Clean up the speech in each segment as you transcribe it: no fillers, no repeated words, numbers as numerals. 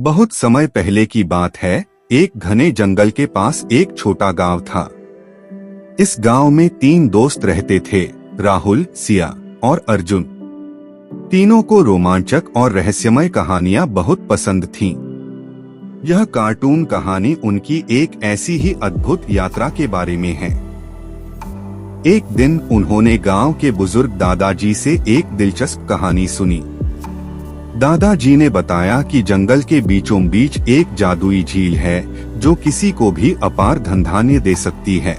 बहुत समय पहले की बात है। एक घने जंगल के पास एक छोटा गांव था। इस गांव में 3 दोस्त रहते थे, राहुल, सिया और अर्जुन। तीनों को रोमांचक और रहस्यमय कहानियां बहुत पसंद थीं। यह कार्टून कहानी उनकी एक ऐसी ही अद्भुत यात्रा के बारे में है। एक दिन उन्होंने गांव के बुजुर्ग दादाजी से एक दिलचस्प कहानी सुनी। दादाजी ने बताया कि जंगल के बीचों बीच एक जादुई झील है जो किसी को भी अपार धनधान्य दे सकती है।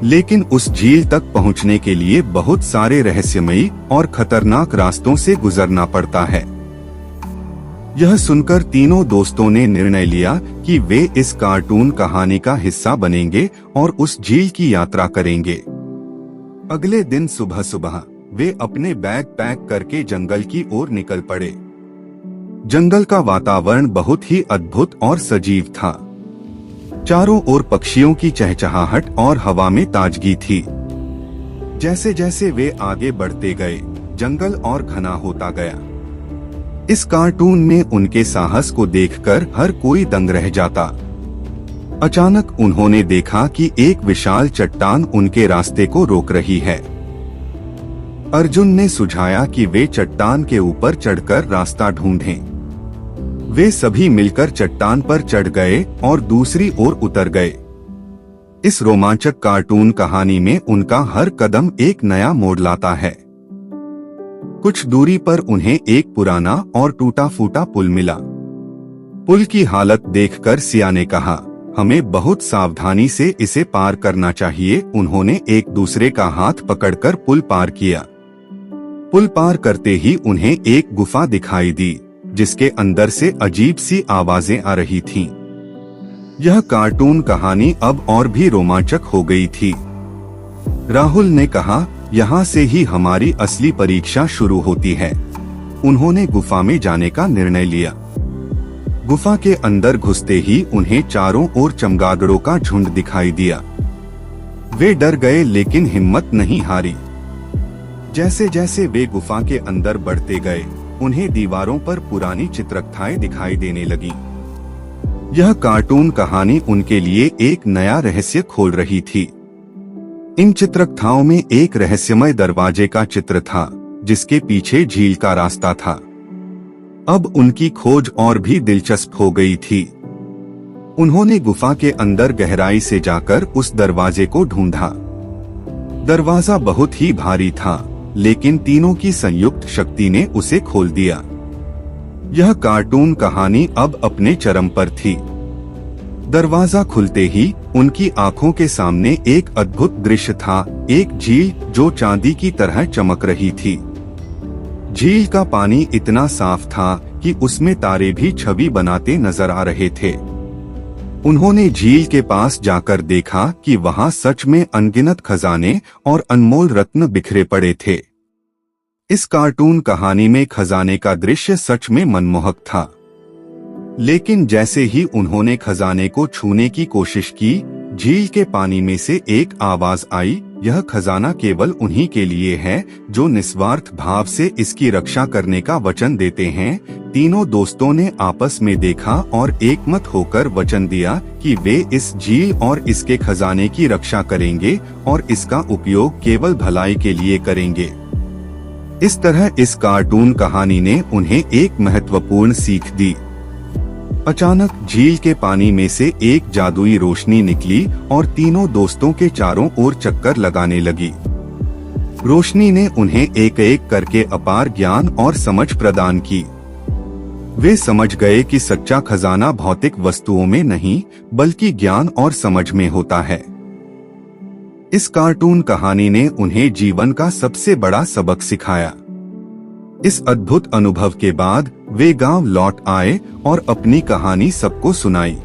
लेकिन उस झील तक पहुंचने के लिए बहुत सारे रहस्यमयी और खतरनाक रास्तों से गुजरना पड़ता है। यह सुनकर तीनों दोस्तों ने निर्णय लिया कि वे इस कार्टून कहानी का हिस्सा बनेंगे और उस झील की यात्रा करेंगे। अगले दिन सुबह सुबह वे अपने बैग पैक करके जंगल की ओर निकल पड़े। जंगल का वातावरण बहुत ही अद्भुत और सजीव था। चारों ओर पक्षियों की चहचहाहट और हवा में ताजगी थी। जैसे जैसे वे आगे बढ़ते गए, जंगल और घना होता गया। इस कार्टून में उनके साहस को देखकर हर कोई दंग रह जाता। अचानक उन्होंने देखा कि एक विशाल चट्टान उनके रास्ते को रोक रही है। अर्जुन ने सुझाया कि वे चट्टान के ऊपर चढ़कर रास्ता ढूंढें। वे सभी मिलकर चट्टान पर चढ़ गए और दूसरी ओर उतर गए। इस रोमांचक कार्टून कहानी में उनका हर कदम एक नया मोड़ लाता है। कुछ दूरी पर उन्हें एक पुराना और टूटा फूटा पुल मिला। पुल की हालत देखकर सिया ने कहा, हमें बहुत सावधानी से इसे पार करना चाहिए। उन्होंने एक दूसरे का हाथ पकड़कर पुल पार किया। पुल पार करते ही उन्हें एक गुफा दिखाई दी, जिसके अंदर से अजीब सी आवाजें आ रही थीं। यह कार्टून कहानी अब और भी रोमांचक हो गई थी। राहुल ने कहा, यहाँ से ही हमारी असली परीक्षा शुरू होती है। उन्होंने गुफा में जाने का निर्णय लिया। गुफा के अंदर घुसते ही उन्हें चारों ओर चमगादड़ों का झुंड दिखाई दिया। वे डर गए लेकिन हिम्मत नहीं हारी। जैसे जैसे वे गुफा के अंदर बढ़ते गए, उन्हें दीवारों पर पुरानी चित्रकथाएं दिखाई देने लगी। यह कार्टून कहानी उनके लिए एक नया रहस्य खोल रही थी। इन चित्रकथाओं में एक रहस्यमय दरवाजे का चित्र था, जिसके पीछे झील का रास्ता था। अब उनकी खोज और भी दिलचस्प हो गई थी। उन्होंने गुफा के अंदर गहराई से जाकर उस दरवाजे को ढूंढा। दरवाजा बहुत ही भारी था, लेकिन तीनों की संयुक्त शक्ति ने उसे खोल दिया। यह कार्टून कहानी अब अपने चरम पर थी। दरवाजा खुलते ही उनकी आंखों के सामने एक अद्भुत दृश्य था। एक झील जो चांदी की तरह चमक रही थी। झील का पानी इतना साफ था कि उसमें तारे भी छवि बनाते नजर आ रहे थे। उन्होंने झील के पास जाकर देखा कि वहां सच में अनगिनत खजाने और अनमोल रत्न बिखरे पड़े थे। इस कार्टून कहानी में खजाने का दृश्य सच में मनमोहक था। लेकिन जैसे ही उन्होंने खजाने को छूने की कोशिश की, झील के पानी में से एक आवाज आई, यह खजाना केवल उन्हीं के लिए है जो निस्वार्थ भाव से इसकी रक्षा करने का वचन देते हैं। तीनों दोस्तों ने आपस में देखा और एकमत होकर वचन दिया कि वे इस झील और इसके खजाने की रक्षा करेंगे और इसका उपयोग केवल भलाई के लिए करेंगे। इस तरह इस कार्टून कहानी ने उन्हें एक महत्वपूर्ण सीख दी। अचानक झील के पानी में से एक जादुई रोशनी निकली और तीनों दोस्तों के चारों ओर चक्कर लगाने लगी। रोशनी ने उन्हें एक एक करके अपार ज्ञान और समझ प्रदान की। वे समझ गए कि सच्चा खजाना भौतिक वस्तुओं में नहीं, बल्कि ज्ञान और समझ में होता है। इस कार्टून कहानी ने उन्हें जीवन का सबसे बड़ा सबक सिखाया। इस अद्भुत अनुभव के बाद वे गांव लौट आए और अपनी कहानी सबको सुनाई।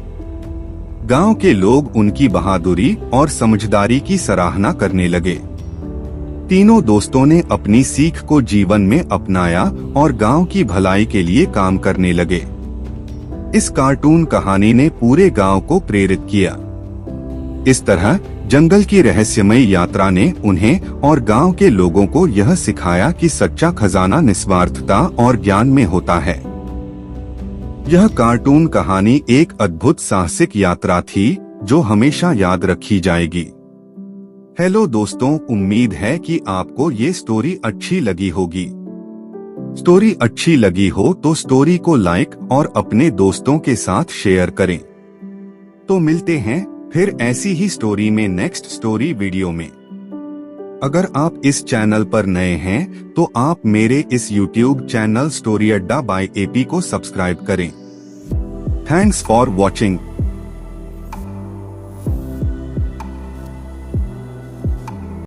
गांव के लोग उनकी बहादुरी और समझदारी की सराहना करने लगे। तीनों दोस्तों ने अपनी सीख को जीवन में अपनाया और गांव की भलाई के लिए काम करने लगे। इस कार्टून कहानी ने पूरे गांव को प्रेरित किया। इस तरह जंगल की रहस्यमय यात्रा ने उन्हें और गांव के लोगों को यह सिखाया कि सच्चा खजाना निस्वार्थता और ज्ञान में होता है। यह कार्टून कहानी एक अद्भुत साहसिक यात्रा थी जो हमेशा याद रखी जाएगी। हेलो दोस्तों, उम्मीद है कि आपको ये स्टोरी अच्छी लगी होगी। स्टोरी अच्छी लगी हो तो स्टोरी को लाइक और अपने दोस्तों के साथ शेयर करें। तो मिलते हैं फिर ऐसी ही स्टोरी में नेक्स्ट स्टोरी वीडियो में। अगर आप इस चैनल पर नए हैं तो आप मेरे इस YouTube चैनल स्टोरी अड्डा बाय एपी को सब्सक्राइब करें। Thanks for watching.